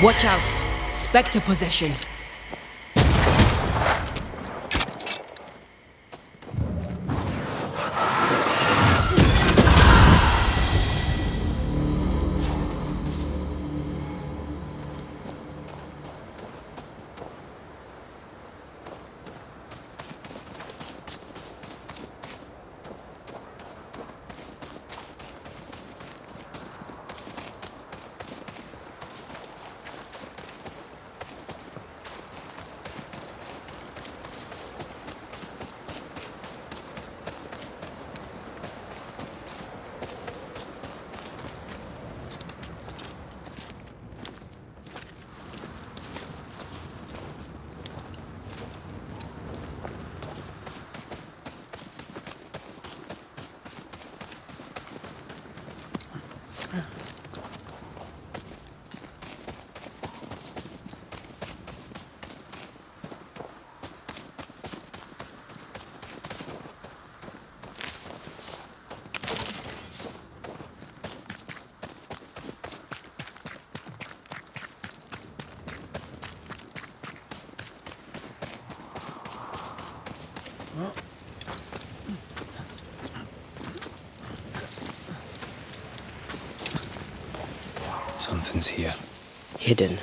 Watch out! Spectre possession. Something's here. Hidden.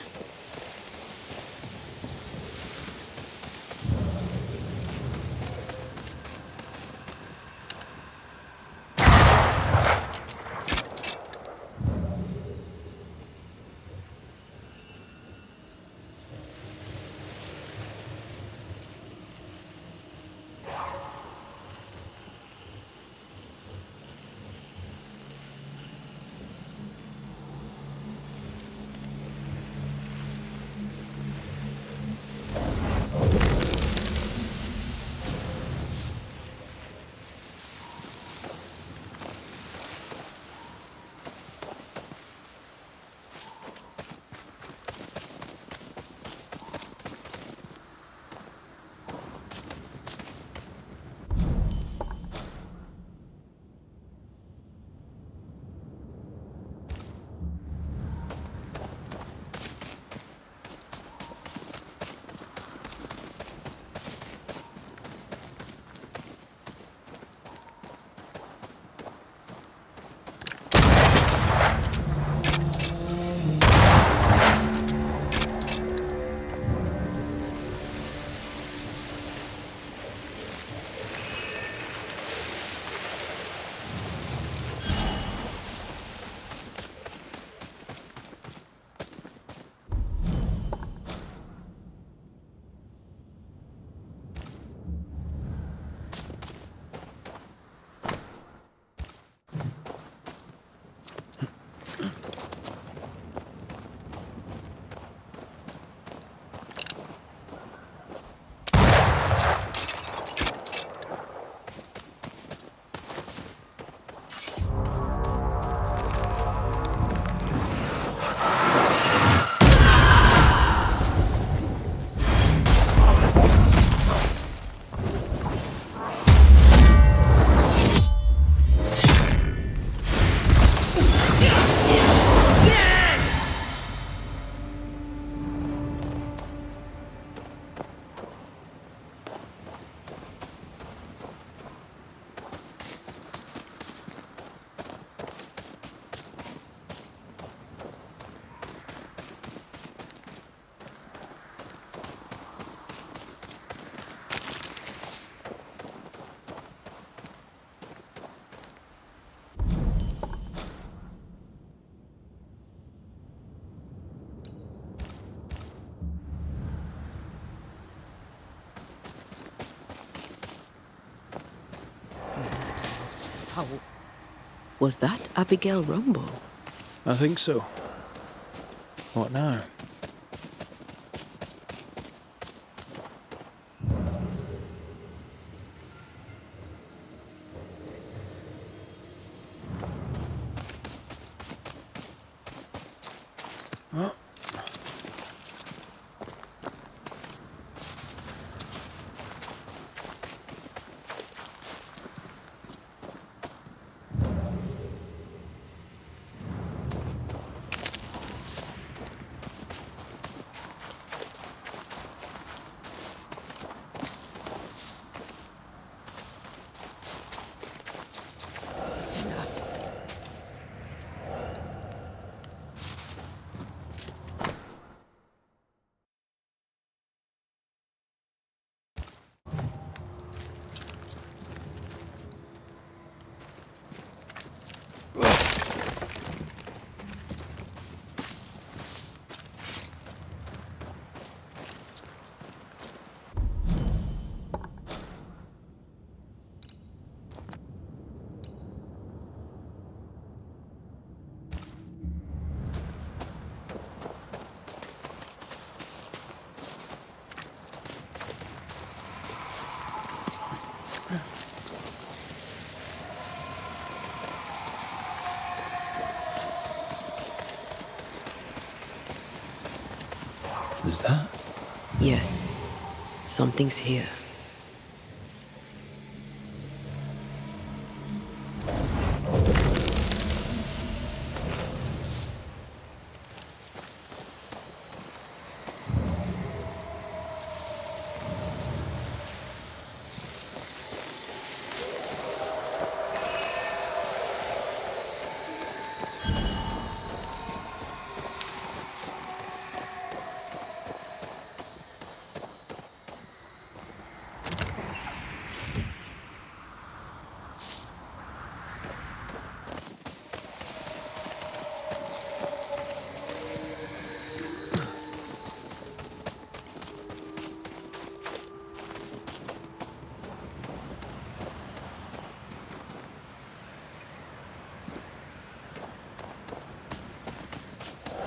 Was that Abigail Rumble? I think so. What now? Huh? Who's that? Yes, something's here.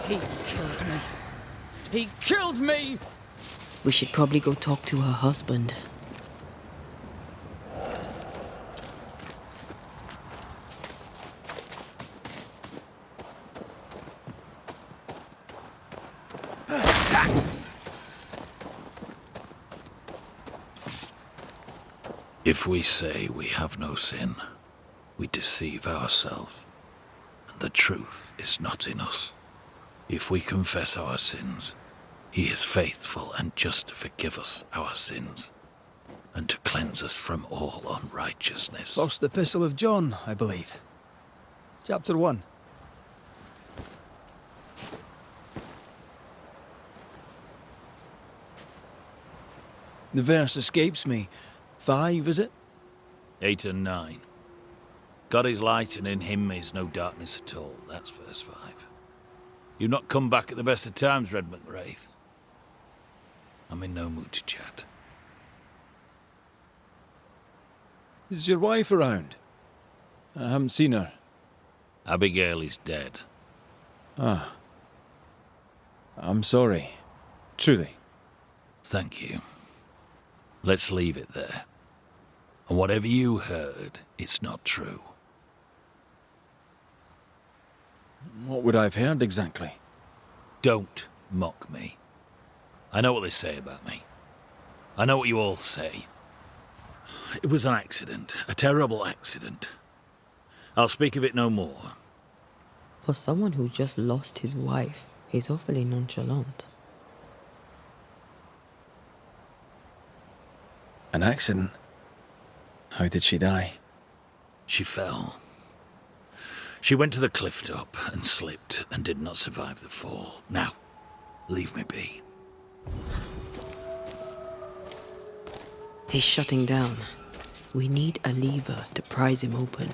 He killed me. He killed me! We should probably go talk to her husband. If we say we have no sin, we deceive ourselves, and the truth is not in us. If we confess our sins, he is faithful and just to forgive us our sins, and to cleanse us from all unrighteousness. First Epistle of John, I believe. Chapter 1. The verse escapes me. 5, is it? 8 and 9. God is light, and in him is no darkness at all. That's verse 5. You've not come back at the best of times, Red McWraith. I'm in no mood to chat. Is your wife around? I haven't seen her. Abigail is dead. Ah. I'm sorry. Truly. Thank you. Let's leave it there. And whatever you heard, it's not true. What would I have heard exactly? Don't mock me. I know what they say about me. I know what you all say. It was an accident, a terrible accident. I'll speak of it no more. For someone who just lost his wife, he's awfully nonchalant. An accident? How did she die? She fell. She went to the cliff top and slipped and did not survive the fall. Now, leave me be. He's shutting down. We need a lever to prise him open.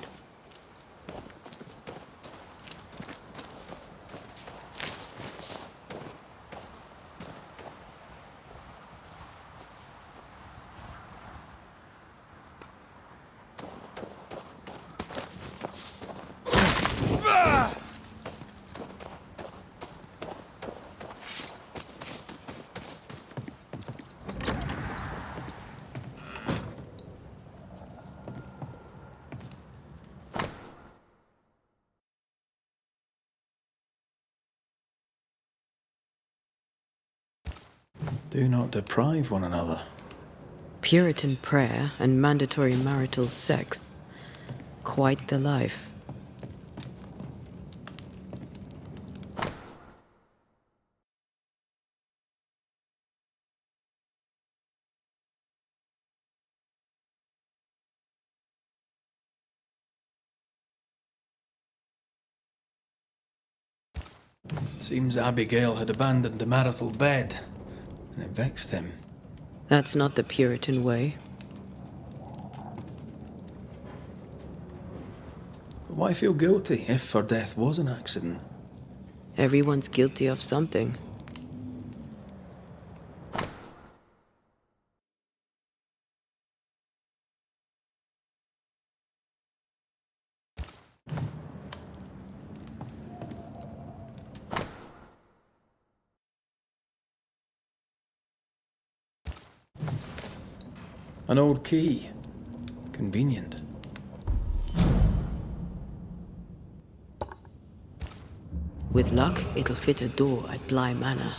Do not deprive one another. Puritan prayer and mandatory marital sex. Quite the life. Seems Abigail had abandoned the marital bed, and it vexed him. That's not the Puritan way. But why feel guilty if her death was an accident? Everyone's guilty of something. An old key. Convenient. With luck, it'll fit a door at Bly Manor.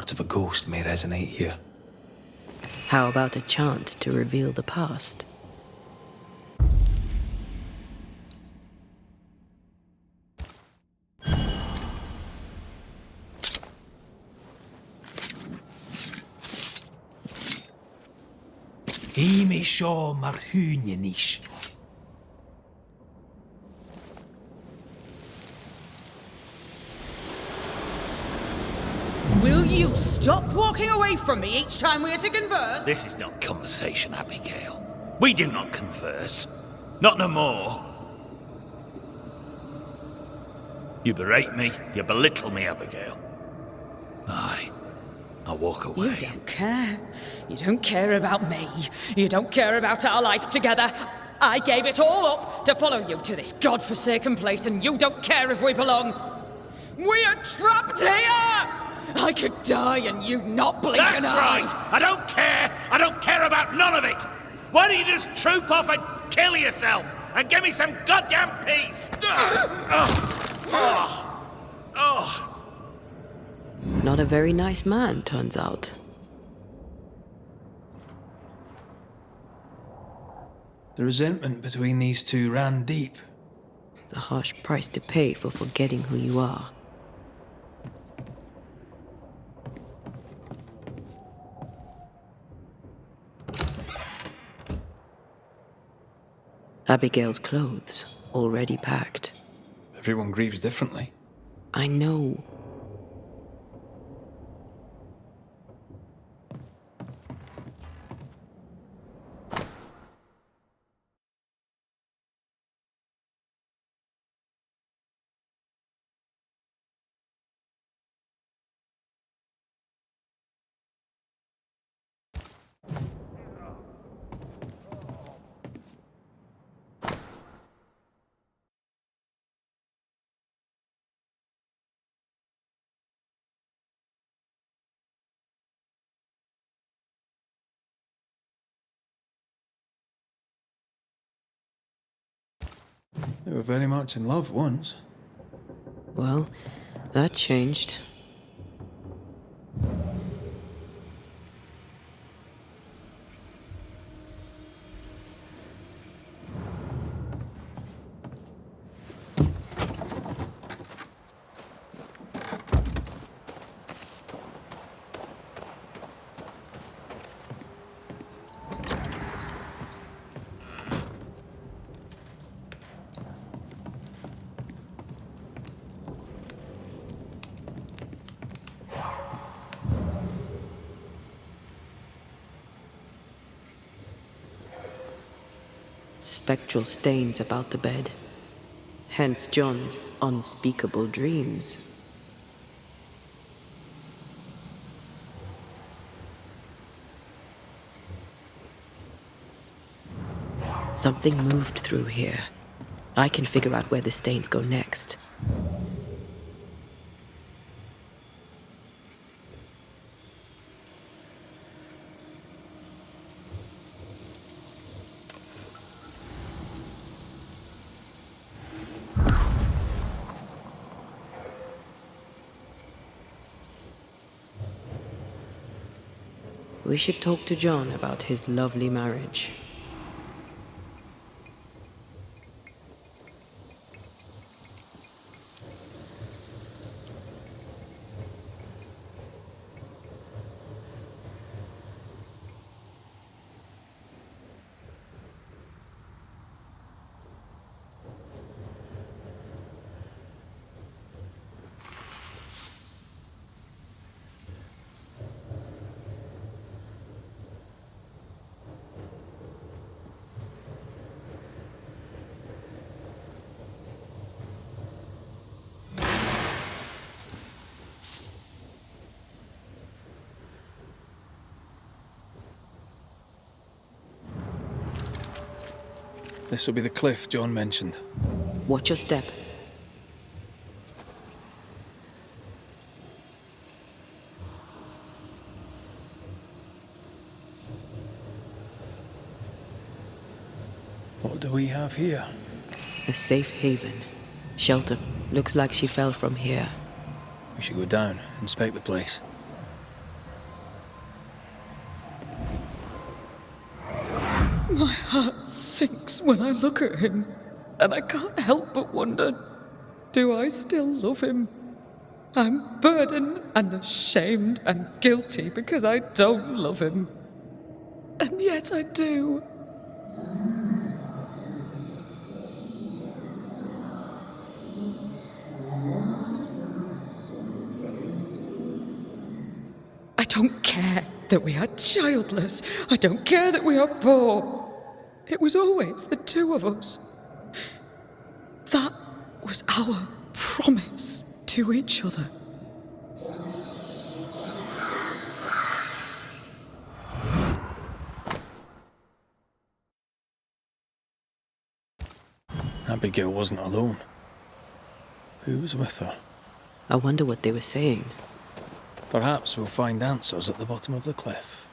words of a ghost may resonate here. How about a chant to reveal the past? Imi sho marhunianish. Will you stop walking away from me each time we are to converse? This is not conversation, Abigail. We do not converse. Not no more. You berate me, you belittle me, Abigail. Aye, I'll walk away. You don't care. You don't care about me. You don't care about our life together. I gave it all up to follow you to this godforsaken place, and you don't care if we belong. We are trapped here! I could die and you not blink an That's eye. right! I don't care! I don't care about none of it! Why don't you just troop off and kill yourself and give me some goddamn peace? Not a very nice man, turns out. The resentment between these two ran deep. The harsh price to pay for forgetting who you are. Abigail's clothes, already packed. Everyone grieves differently. I know. They were very much in love once. Well, that changed. Spectral stains about the bed. Hence John's unspeakable dreams. Something moved through here. I can figure out where the stains go next. We should talk to John about his lovely marriage. This will be the cliff John mentioned. Watch your step. What do we have here? A safe haven. Shelter. Looks like she fell from here. We should go down, inspect the place. sinks when I look at him, and I can't help but wonder, do I still love him? I'm burdened and ashamed and guilty because I don't love him. And yet I do. I don't care that we are childless. I don't care that we are poor. It was always the two of us. That was our promise to each other. Abigail wasn't alone. Who was with her? I wonder what they were saying. Perhaps we'll find answers at the bottom of the cliff.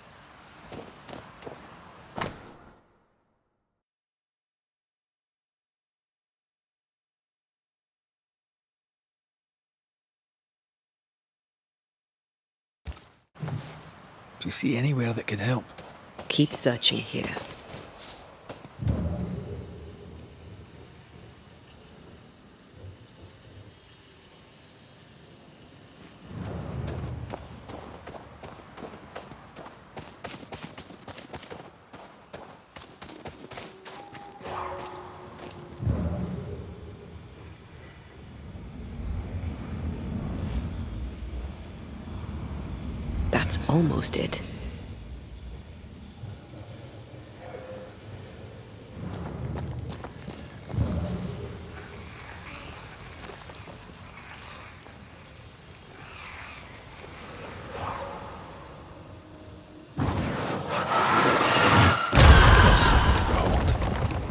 Do you see anywhere that could help? Keep searching here. That's almost it.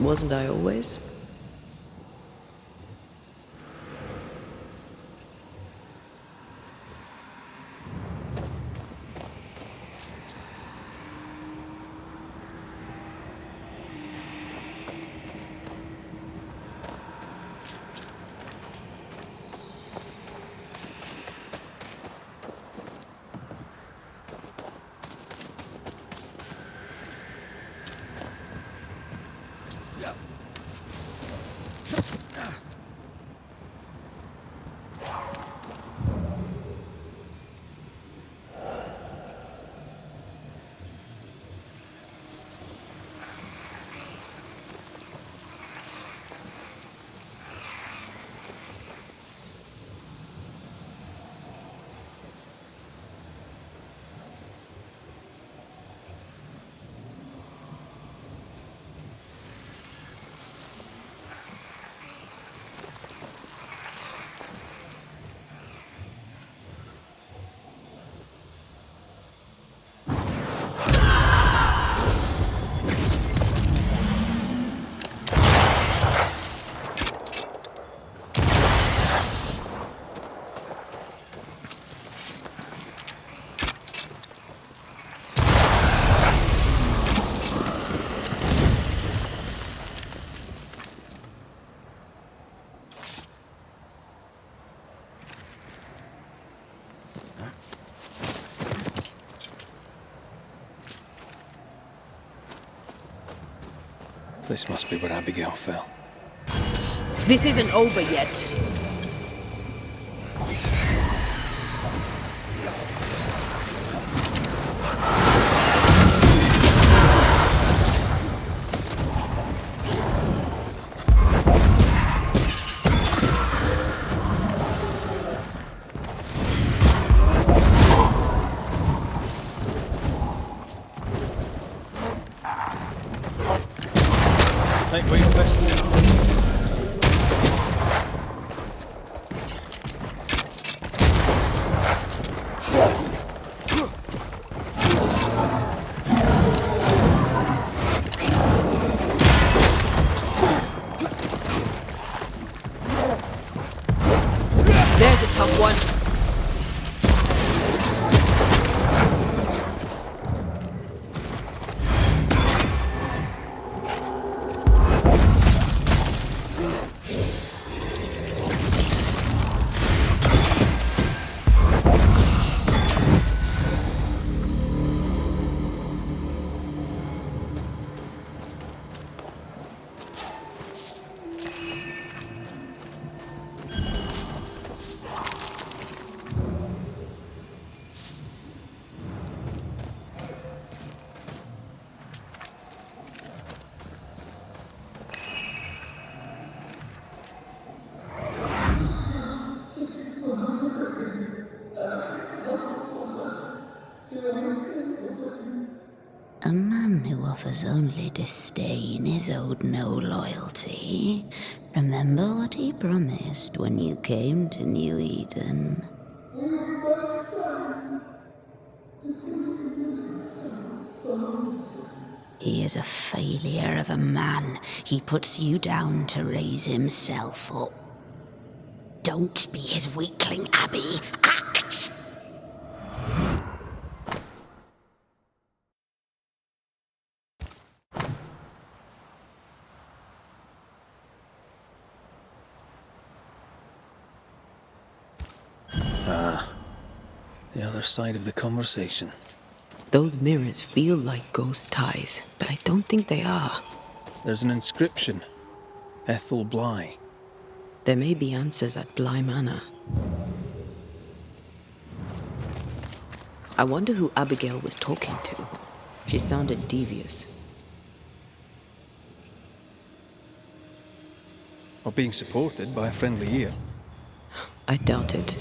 Wasn't I always? This must be where Abigail fell. This isn't over yet. Take where you're best now. There's a tough one. offers only disdain is owed no loyalty. Remember what he promised when you came to New Eden. He is a failure of a man. He puts you down to raise himself up. Don't be his weakling, Abby. Act! The other side of the conversation. Those mirrors feel like ghost ties, but I don't think they are. There's an inscription. Ethel Bly. There may be answers at Bly Manor. I wonder who Abigail was talking to. She sounded devious. Or being supported by a friendly ear. I doubt it.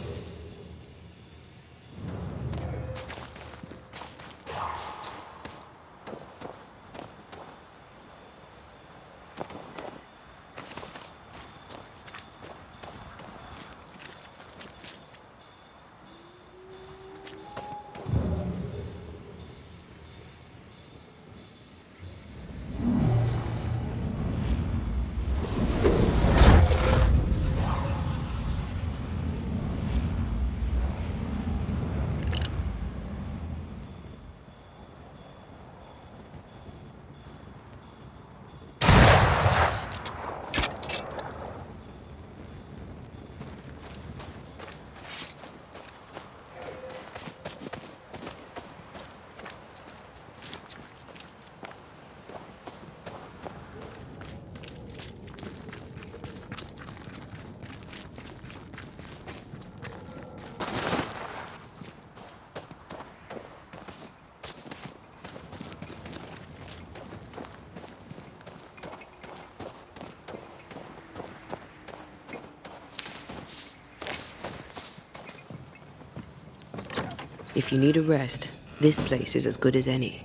If you need a rest, this place is as good as any.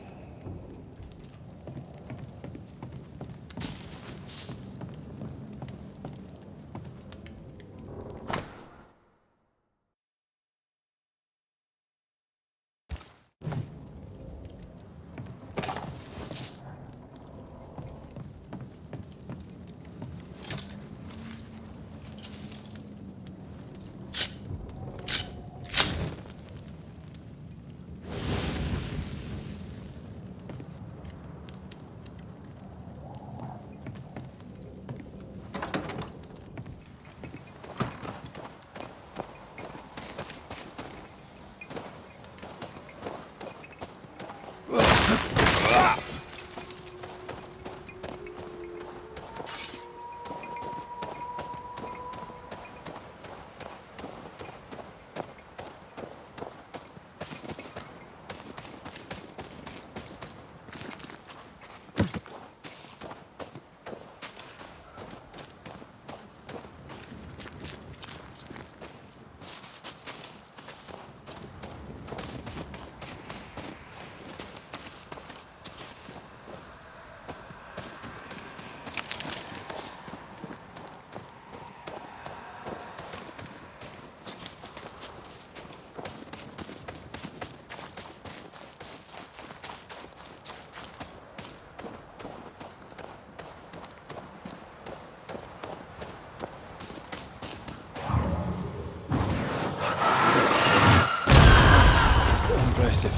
Impressive.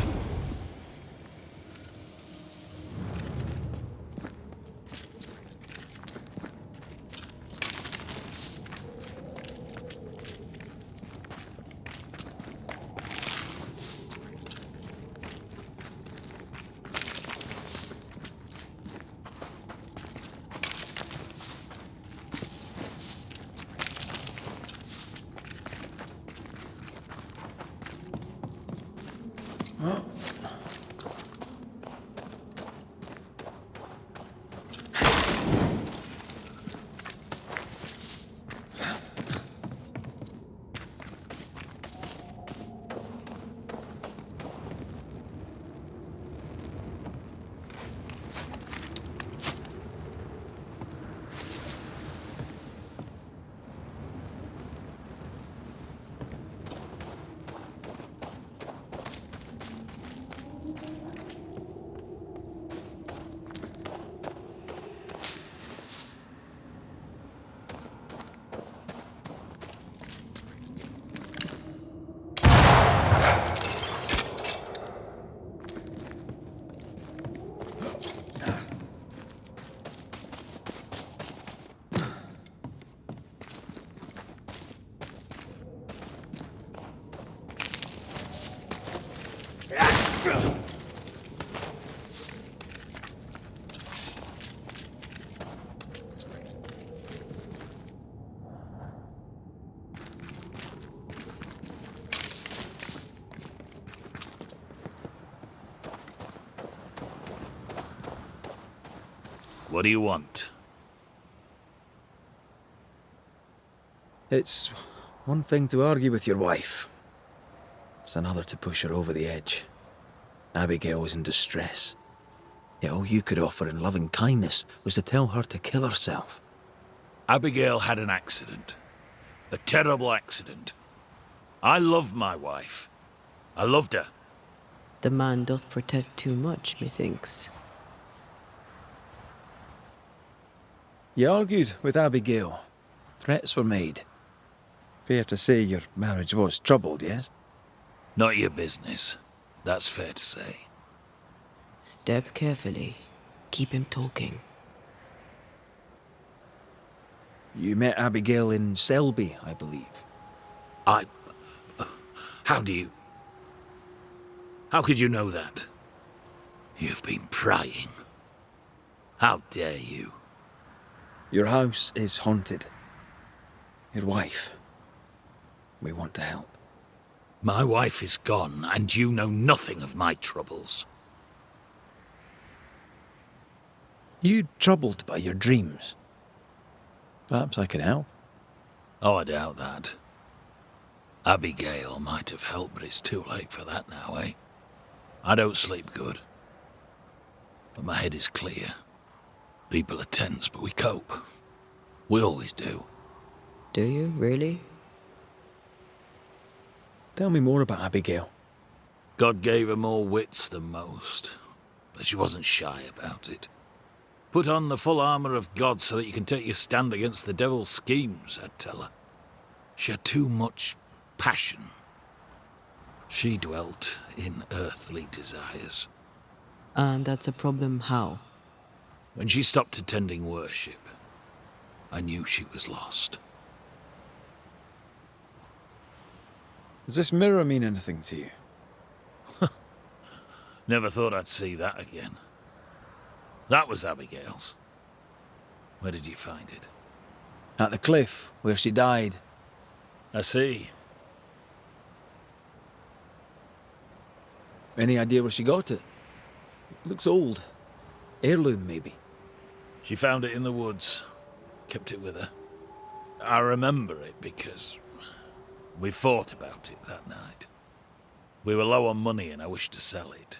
Huh? What do you want? It's one thing to argue with your wife. It's another to push her over the edge. Abigail was in distress. Yet all you could offer in loving kindness was to tell her to kill herself. Abigail had an accident. A terrible accident. I love my wife. I loved her. The man doth protest too much, methinks. You argued with Abigail. Threats were made. Fair to say your marriage was troubled, yes? Not your business. That's fair to say. Step carefully. Keep him talking. You met Abigail in Selby, I believe. How do you... How could you know that? You've been prying. How dare you? Your house is haunted. Your wife. We want to help. My wife is gone, and you know nothing of my troubles. You troubled by your dreams? Perhaps I can help. Oh, I doubt that. Abigail might have helped, but it's too late for that now, eh? I don't sleep good. But my head is clear. People are tense, but we cope. We always do. Do you, really? Tell me more about Abigail. God gave her more wits than most, but she wasn't shy about it. Put on the full armour of God so that you can take your stand against the devil's schemes, I'd tell her. She had too much passion. She dwelt in earthly desires. And that's a problem how? When she stopped attending worship, I knew she was lost. Does this mirror mean anything to you? Never thought I'd see that again. That was Abigail's. Where did you find it? At the cliff, where she died. I see. Any idea where she got it? Looks old. Heirloom, maybe. She found it in the woods. Kept it with her. I remember it because we fought about it that night. We were low on money and I wished to sell it.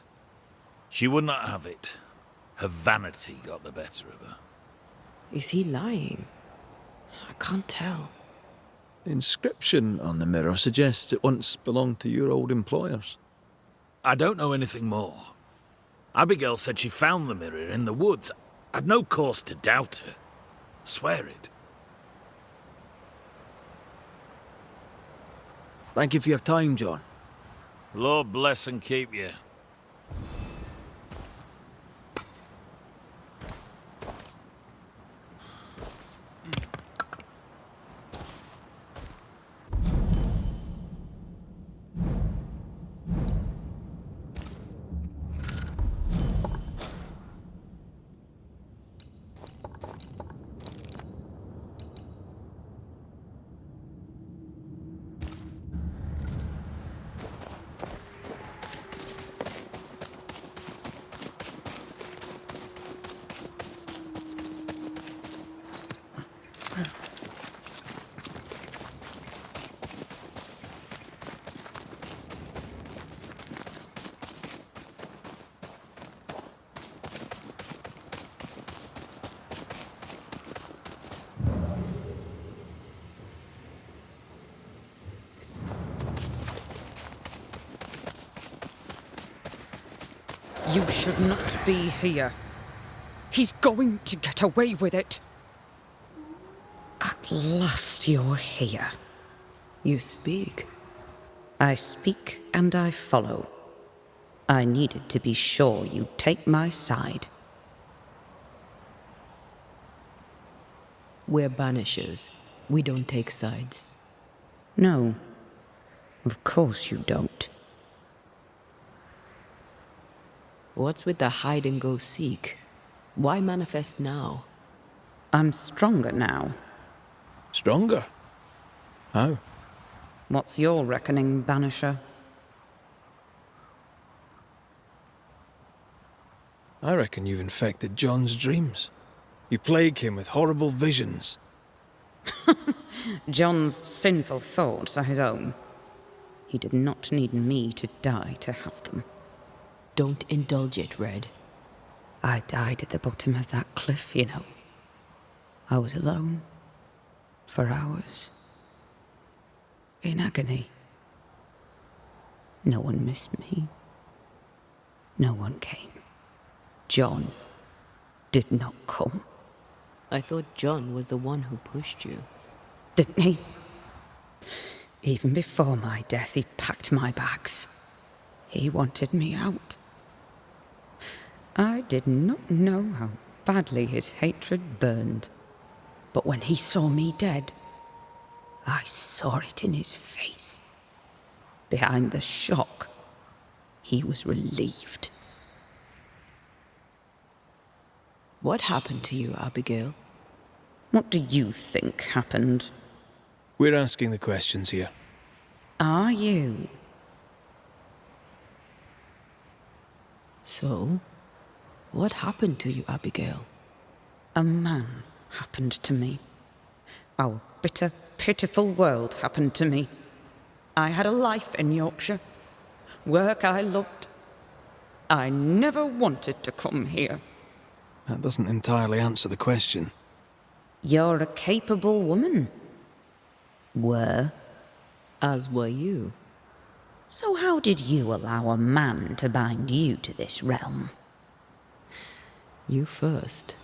She would not have it. Her vanity got the better of her. Is he lying? I can't tell. The inscription on the mirror suggests it once belonged to your old employers. I don't know anything more. Abigail said she found the mirror in the woods. I'd no cause to doubt her. Swear it. Thank you for your time, John. Lord bless and keep you. You should not be here. He's going to get away with it. At last you're here. You speak. I speak and I follow. I needed to be sure you'd take my side. We're Banishers. We don't take sides. No, of course you don't. What's with the hide and go seek? Why manifest now? I'm stronger now. Stronger? How? What's your reckoning, Banisher? I reckon you've infected John's dreams. You plague him with horrible visions. John's sinful thoughts are his own. He did not need me to die to have them. Don't indulge it, Red. I died at the bottom of that cliff, you know. I was alone. For hours. In agony. No one missed me. No one came. John did not come. I thought John was the one who pushed you. Didn't he? Even before my death, he packed my bags. He wanted me out. I did not know how badly his hatred burned. But when he saw me dead, I saw it in his face. Behind the shock, he was relieved. What happened to you, Abigail? What do you think happened? We're asking the questions here. Are you? So, what happened to you, Abigail? A man happened to me. Our bitter, pitiful world happened to me. I had a life in Yorkshire. Work I loved. I never wanted to come here. That doesn't entirely answer the question. You're a capable woman. Were. As were you. So how did you allow a man to bind you to this realm? You first.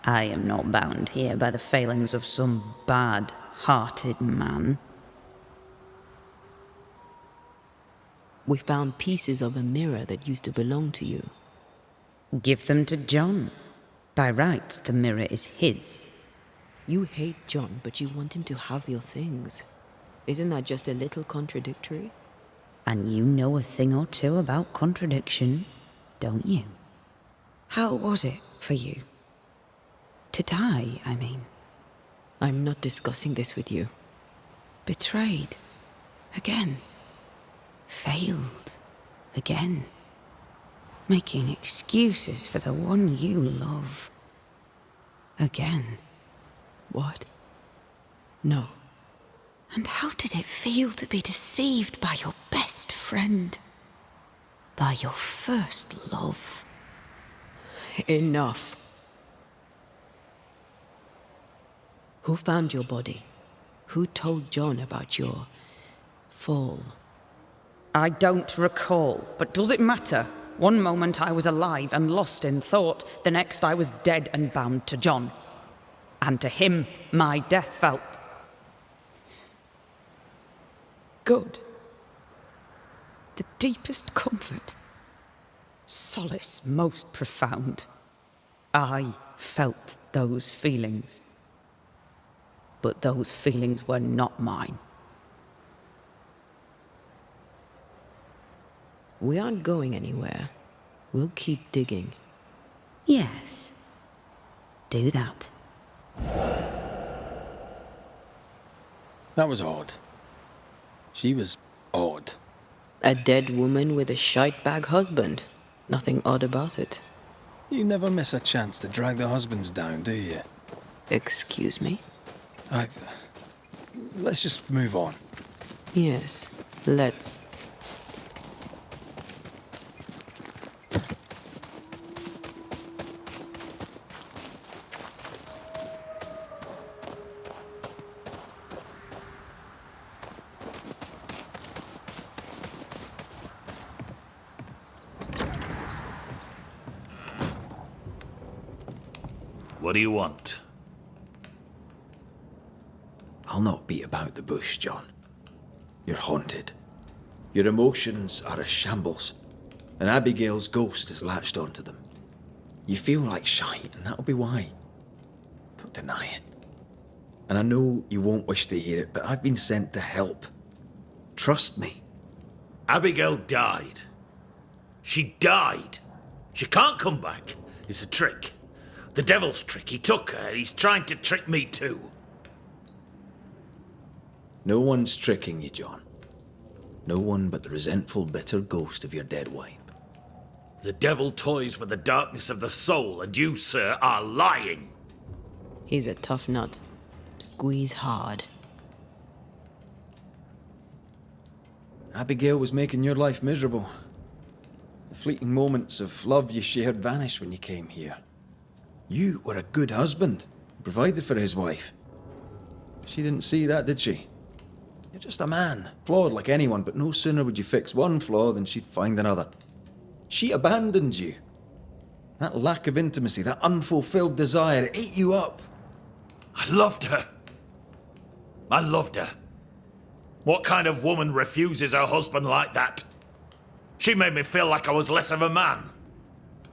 I am not bound here by the failings of some bad-hearted man. We found pieces of a mirror that used to belong to you. Give them to John. By rights, the mirror is his. You hate John, but you want him to have your things. Isn't that just a little contradictory? And you know a thing or two about contradiction, don't you? How was it for you? To die, I mean. I'm not discussing this with you. Betrayed. Again. Failed. Again. Making excuses for the one you love. Again. What? No. And how did it feel to be deceived by your best friend? By your first love? Enough. Who found your body? Who told John about your fall? I don't recall, but does it matter? One moment I was alive and lost in thought, the next I was dead and bound to John. And to him, my death felt good. The deepest comfort. Solace most profound. I felt those feelings. But those feelings were not mine. We aren't going anywhere. We'll keep digging. Yes. Do that. That was odd. She was odd. A dead woman with a shite-bag husband. Nothing odd about it. You never miss a chance to drag the husbands down, do you? Excuse me? Let's just move on. Yes, let's. What do you want? I'll not beat about the bush, John. You're haunted. Your emotions are a shambles, and Abigail's ghost has latched onto them. You feel like shite, and that'll be why. Don't deny it. And I know you won't wish to hear it, but I've been sent to help. Trust me. Abigail died. She died. She can't come back. It's a trick. The devil's trick. He took her. He's trying to trick me too. No one's tricking you, John. No one but the resentful, bitter ghost of your dead wife. The devil toys with the darkness of the soul, and you, sir, are lying. He's a tough nut. Squeeze hard. Abigail was making your life miserable. The fleeting moments of love you shared vanished when you came here. You were a good husband, provided for his wife. She didn't see that, did she? You're just a man, flawed like anyone, but no sooner would you fix one flaw than she'd find another. She abandoned you. That lack of intimacy, that unfulfilled desire, it ate you up. I loved her. I loved her. What kind of woman refuses her husband like that? She made me feel like I was less of a man.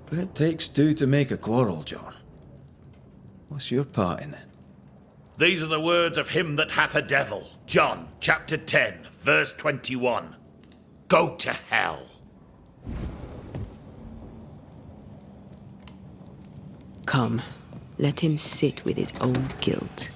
But it takes two to make a quarrel, John. What's your part in it? These are the words of him that hath a devil. John, chapter 10, verse 21. Go to hell. Come, let him sit with his own guilt.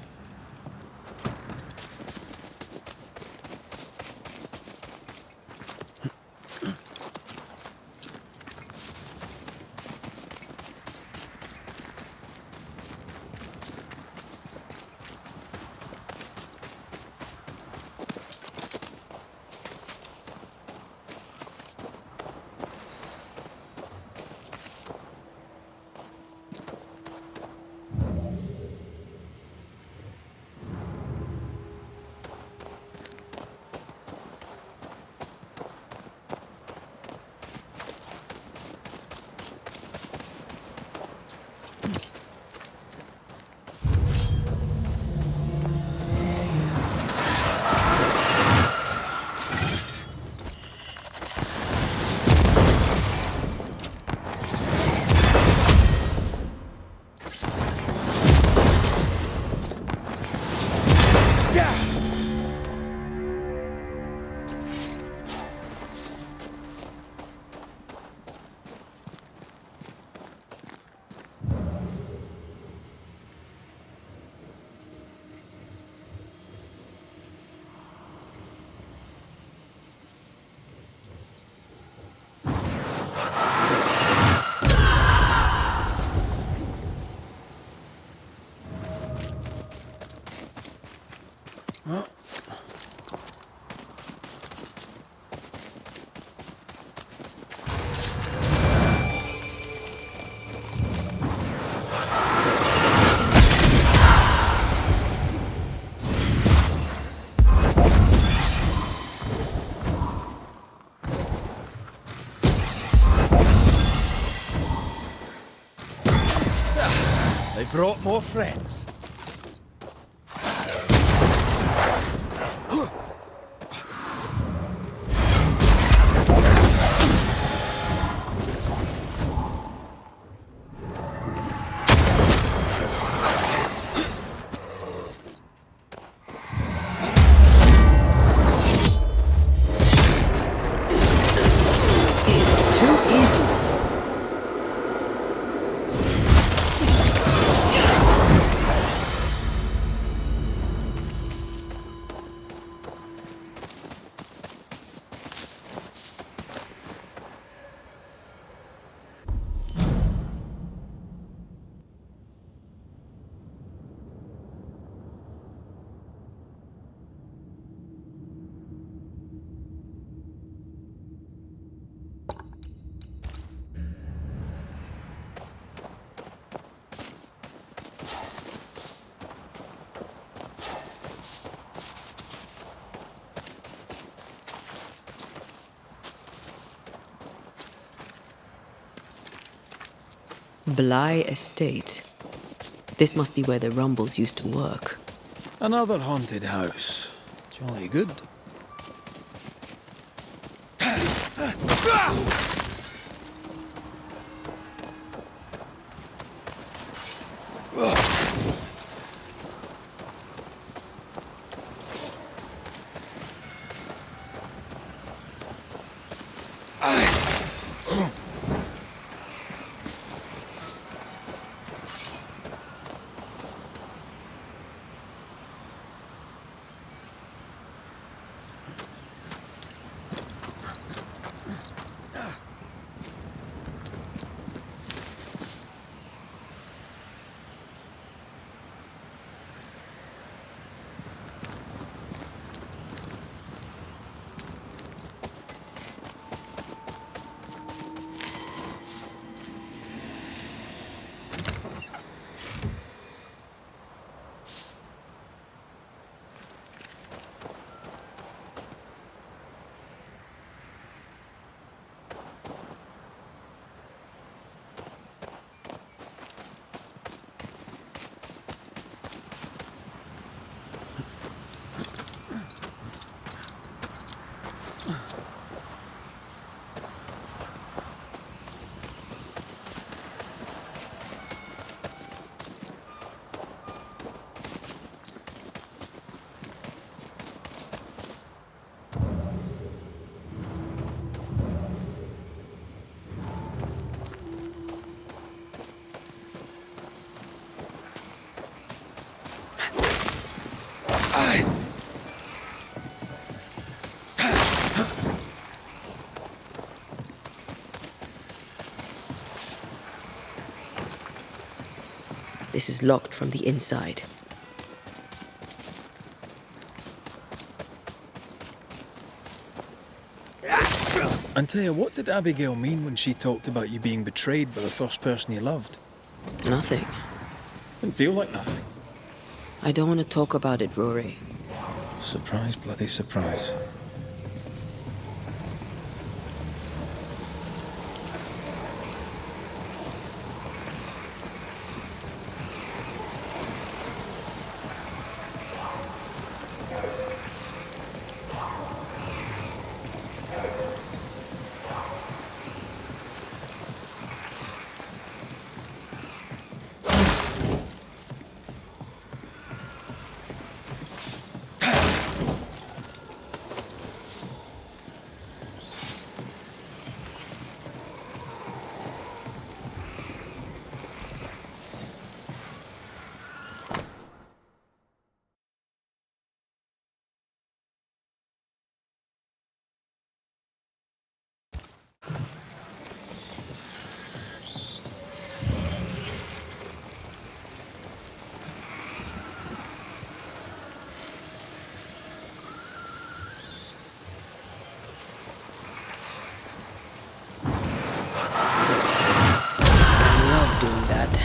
They brought more friends. Bly Estate. This must be where the Rumbles used to work. Another haunted house. Jolly good. This is locked from the inside. Antea, what did Abigail mean when she talked about you being betrayed by the first person you loved? Nothing. Didn't feel like nothing. I don't want to talk about it, Rory. Surprise, bloody surprise. I love doing that.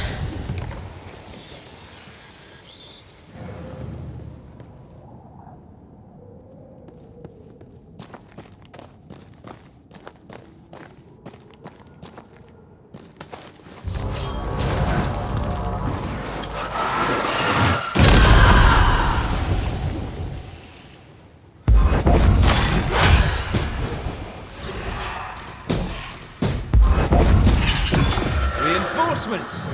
Reinforcements!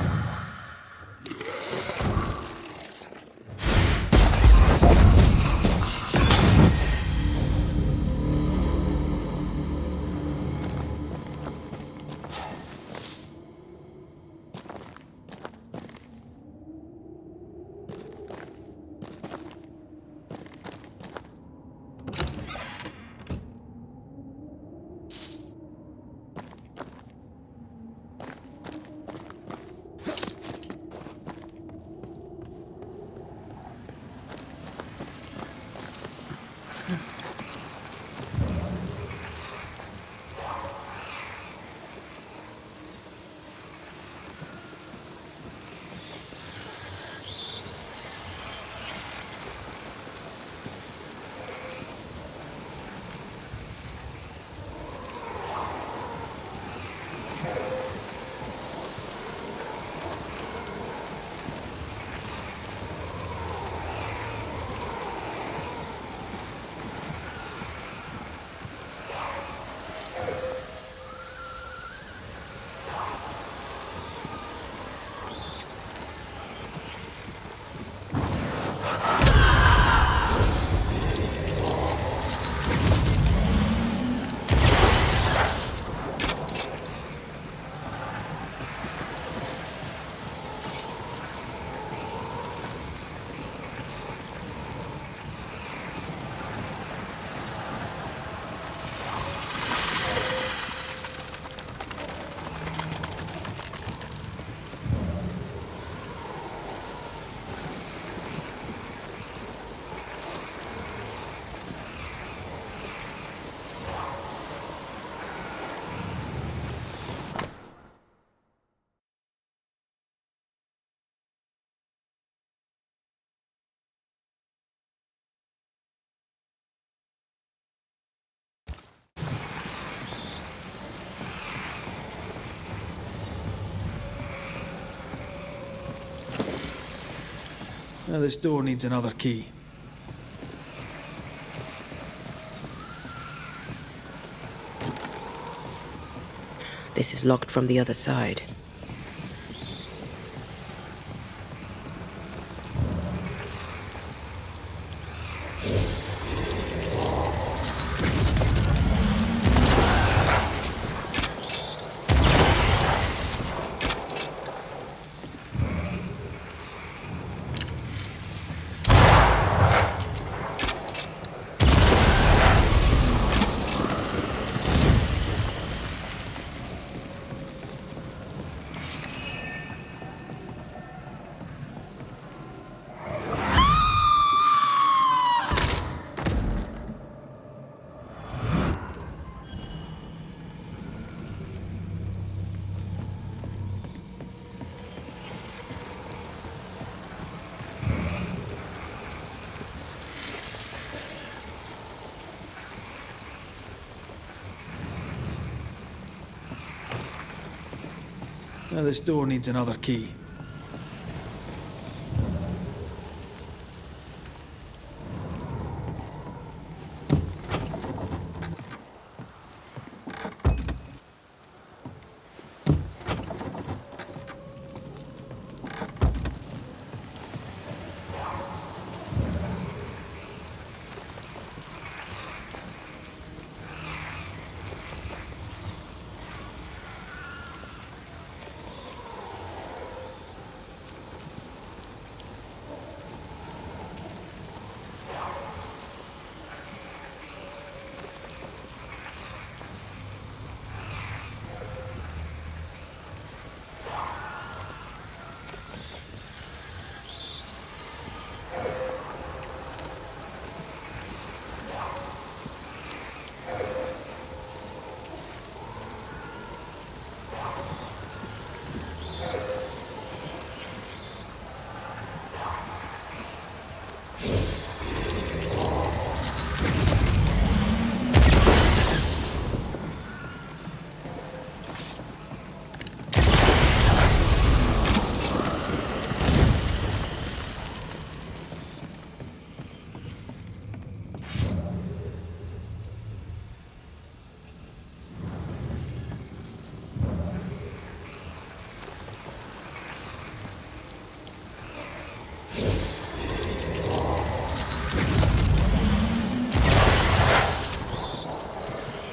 Now this door needs another key. This is locked from the other side. Now this door needs another key.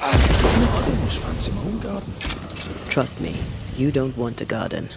I'd almost fancy my own garden. Trust me, you don't want a garden.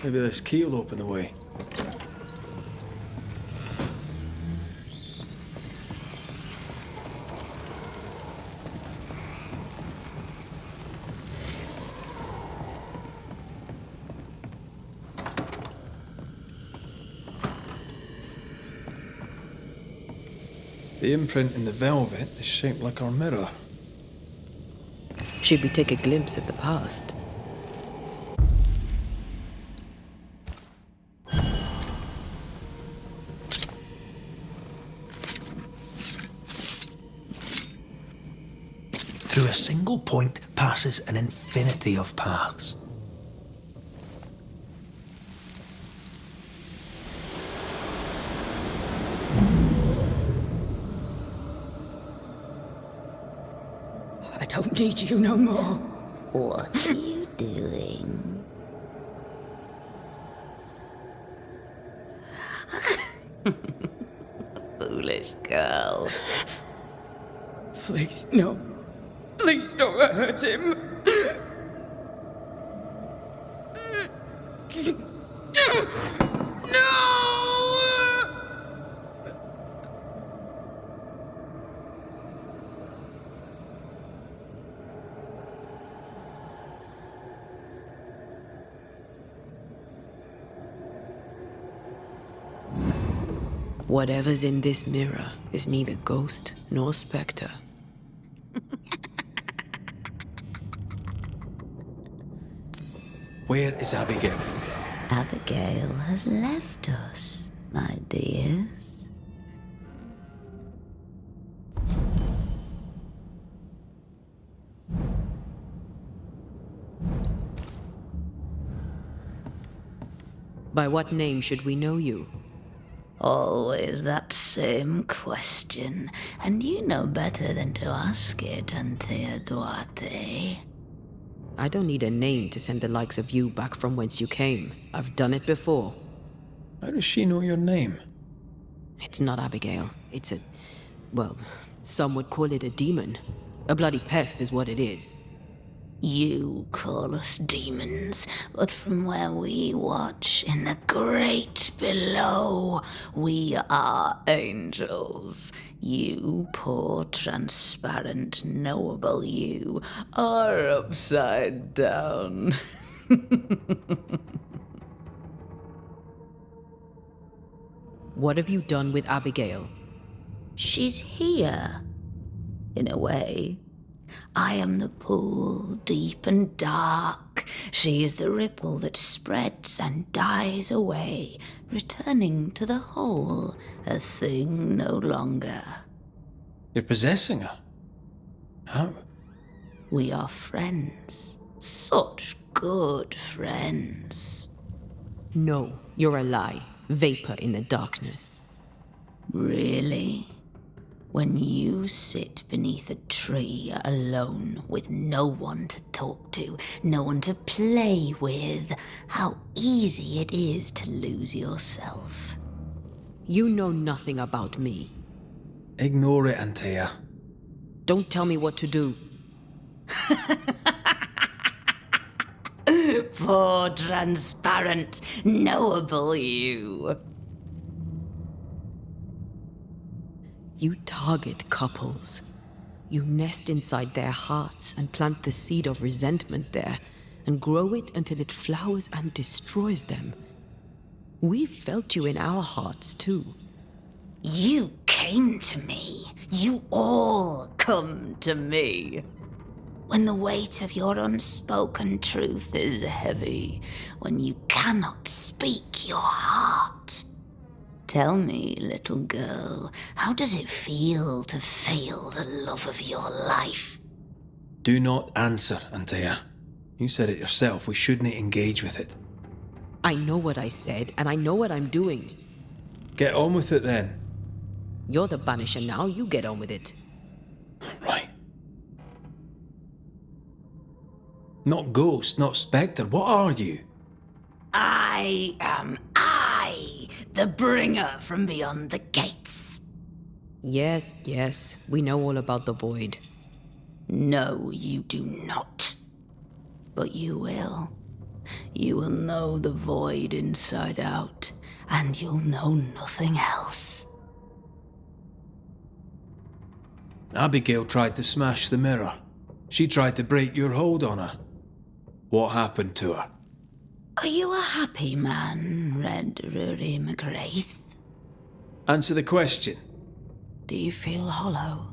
Maybe this key will open the way. The imprint in the velvet is shaped like our mirror. Should we take a glimpse at the past? Through a single point passes an infinity of paths. I don't need you no more. What are you doing? Foolish girl. Please, no. Please don't hurt him. No! Whatever's in this mirror is neither ghost nor spectre. Where is Abigail? Abigail has left us, my dears. By what name should we know you? Always that same question, and you know better than to ask it, Antea Duarte. I don't need a name to send the likes of you back from whence you came. I've done it before. How does she know your name? It's not Abigail. It's a... well, some would call it a demon. A bloody pest is what it is. You call us demons, but from where we watch in the great below, we are angels. You poor, transparent, knowable you are upside down. What have you done with Abigail? She's here, in a way. I am the pool, deep and dark. She is the ripple that spreads and dies away, returning to the whole, a thing no longer. You're possessing her? How? We are friends. Such good friends. No, you're a lie. Vapor in the darkness. Really? When you sit beneath a tree alone with no one to talk to, no one to play with, how easy it is to lose yourself. You know nothing about me. Ignore it, Antea. Don't tell me what to do. Poor, transparent, knowable you. You target couples. You nest inside their hearts and plant the seed of resentment there, and grow it until it flowers and destroys them. We've felt you in our hearts too. You came to me. You all come to me. When the weight of your unspoken truth is heavy, when you cannot speak your heart. Tell me, little girl, how does it feel to fail the love of your life? Do not answer, Antea. You said it yourself, we shouldn't engage with it. I know what I said, and I know what I'm doing. Get on with it then. You're the Banisher now, you get on with it. Right. Not ghost, not spectre, what are you? I am I, the bringer from beyond the gates. Yes, yes, we know all about the void. No, you do not. But you will. You will know the void inside out, and you'll know nothing else. Abigail tried to smash the mirror. She tried to break your hold on her. What happened to her? Are you a happy man, Red Rory McGrath? Answer the question. Do you feel hollow?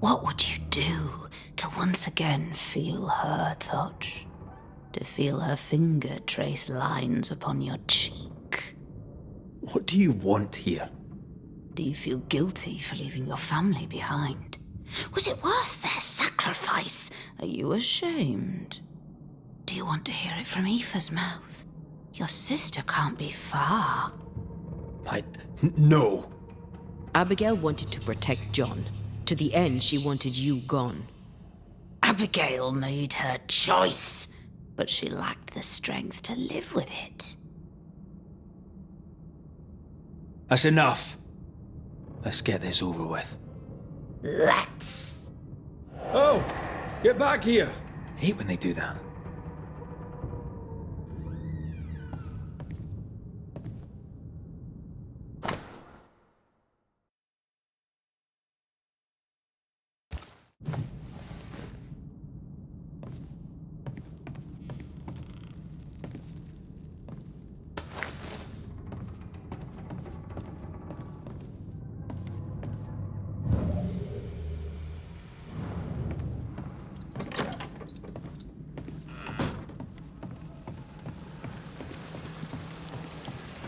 What would you do to once again feel her touch? To feel her finger trace lines upon your cheek? What do you want here? Do you feel guilty for leaving your family behind? Was it worth their sacrifice? Are you ashamed? Do you want to hear it from Aoife's mouth? Your sister can't be far. No. Abigail wanted to protect John. To the end, she wanted you gone. Abigail made her choice, but she lacked the strength to live with it. That's enough. Let's get this over with. Let's. Oh! Get back here! I hate when they do that.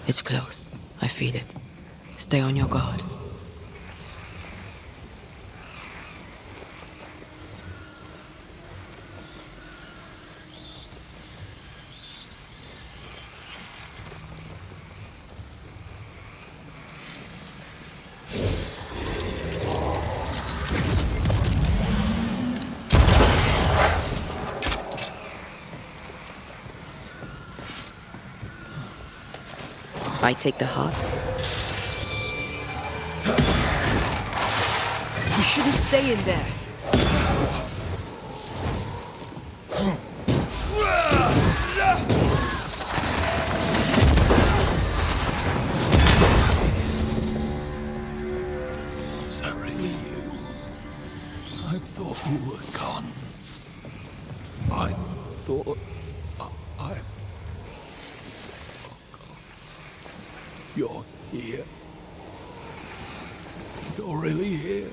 It's close. I feel it. Stay on your guard. I take the heart? You shouldn't stay in there. Is that really you? I thought you were gone. I thought I... Oh God. You're here. You're really here.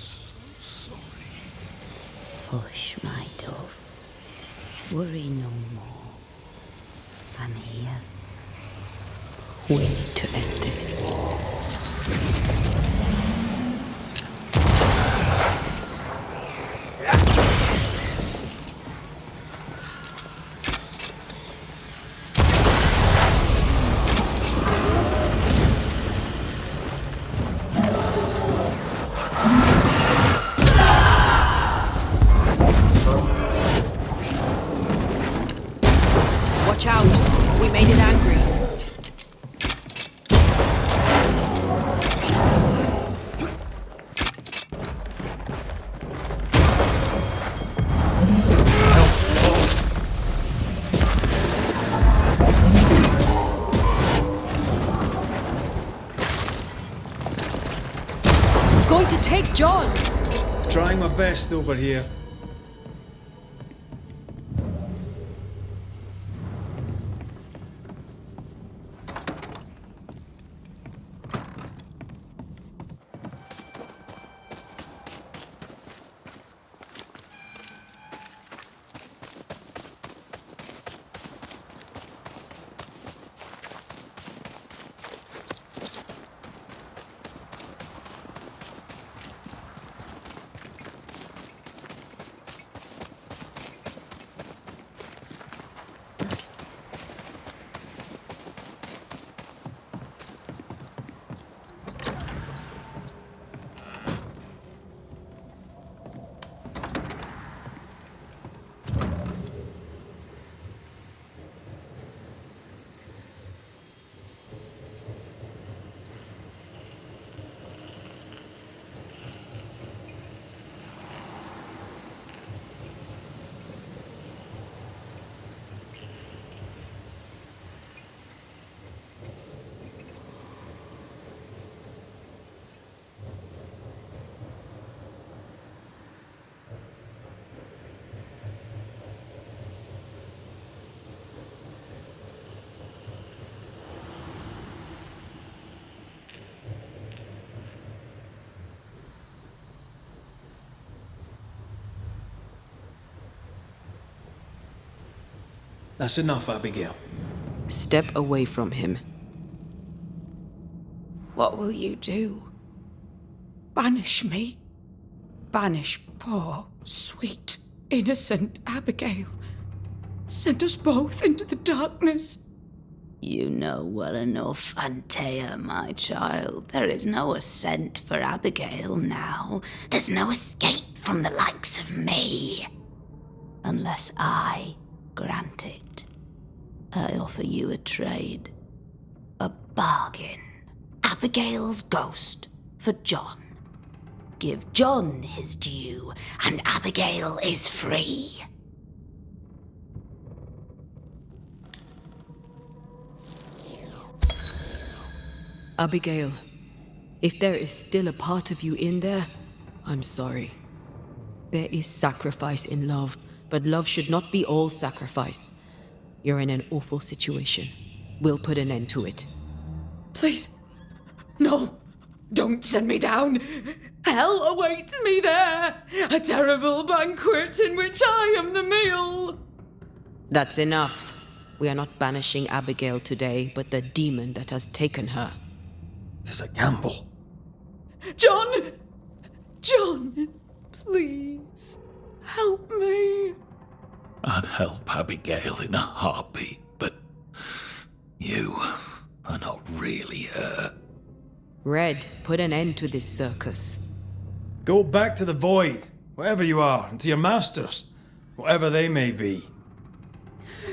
So sorry. Hush, my dove. Worry no more. I'm here. We need to end this. Watch out! We made it angry. It's going to take John! Trying my best over here. That's enough, Abigail. Step away from him. What will you do? Banish me? Banish poor, sweet, innocent Abigail? Send us both into the darkness? You know well enough, Antea, my child. There is no ascent for Abigail now. There's no escape from the likes of me. Unless I grant it. I offer you a trade. A bargain. Abigail's ghost for John. Give John his due, and Abigail is free. Abigail, if there is still a part of you in there, I'm sorry. There is sacrifice in love, but love should not be all sacrifice. You're in an awful situation. We'll put an end to it. Please, no, don't send me down. Hell awaits me there. A terrible banquet in which I am the meal. That's enough. We are not banishing Abigail today, but the demon that has taken her. It's a gamble. John! John, please, help me. I'd help Abigail in a heartbeat, but you are not really her. Red, put an end to this circus. Go back to the void, wherever you are, and to your masters, whatever they may be.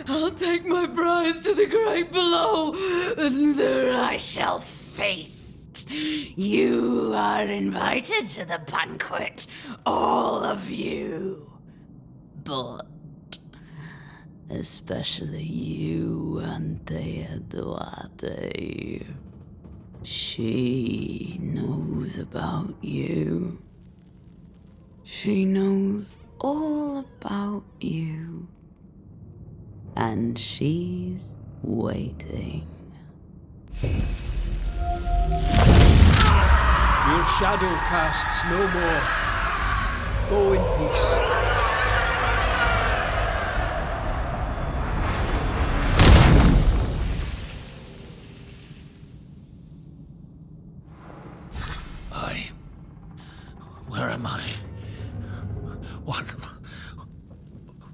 I'll take my prize to the great below, and there I shall feast. You are invited to the banquet, all of you. But especially you, Antea Duarte. She knows about you. She knows all about you. And she's waiting. Your shadow casts no more. Go in peace. Where am I?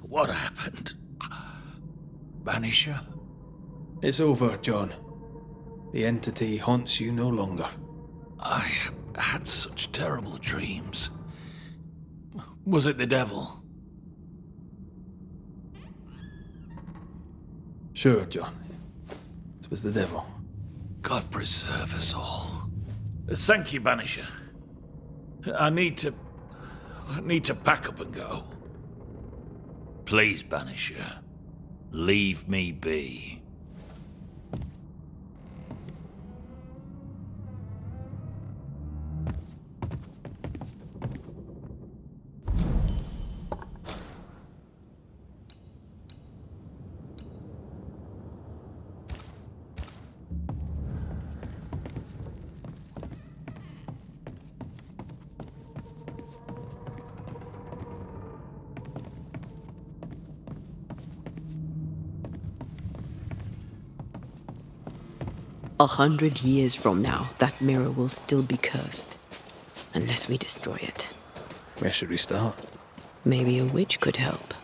What happened? Banisher? It's over, John. The entity haunts you no longer. I had such terrible dreams. Was it the devil? Sure, John. It was the devil. God preserve us all. Thank you, Banisher. I need to pack up and go. Please, Banisher, leave me be. 100 years from now, that mirror will still be cursed. Unless we destroy it. Where should we start? Maybe a witch could help.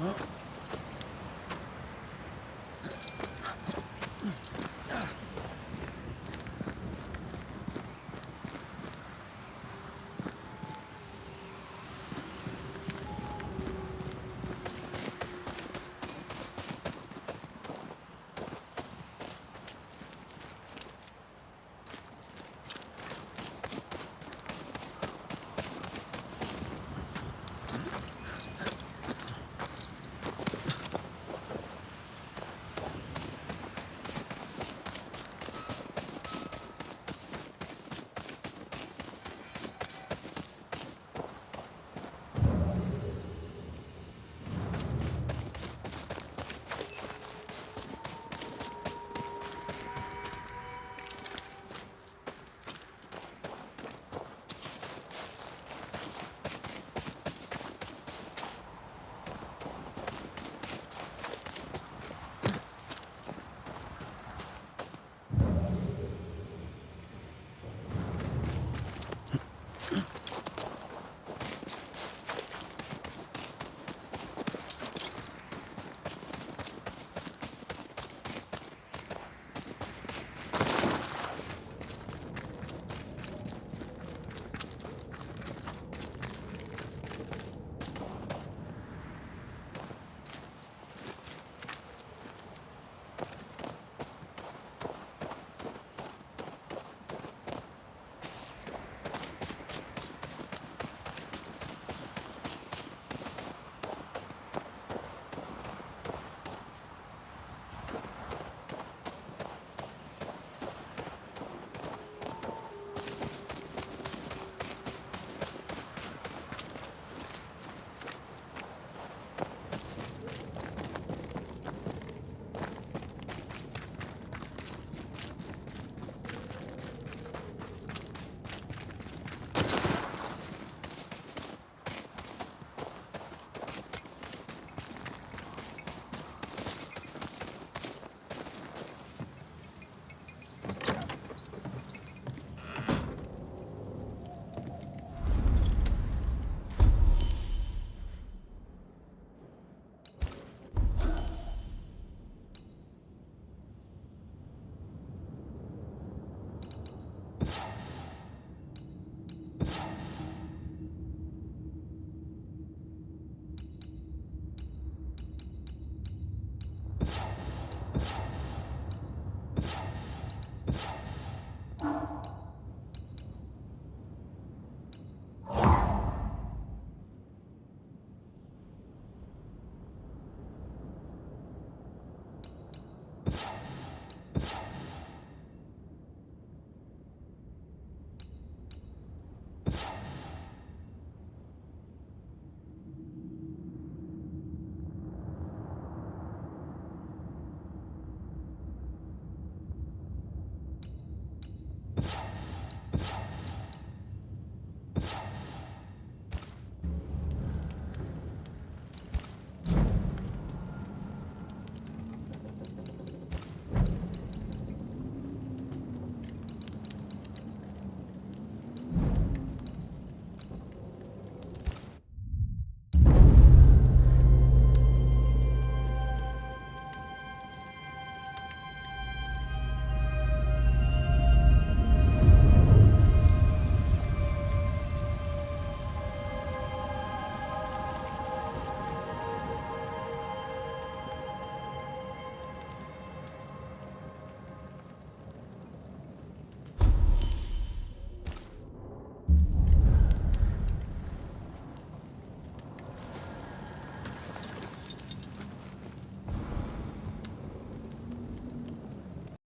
Well,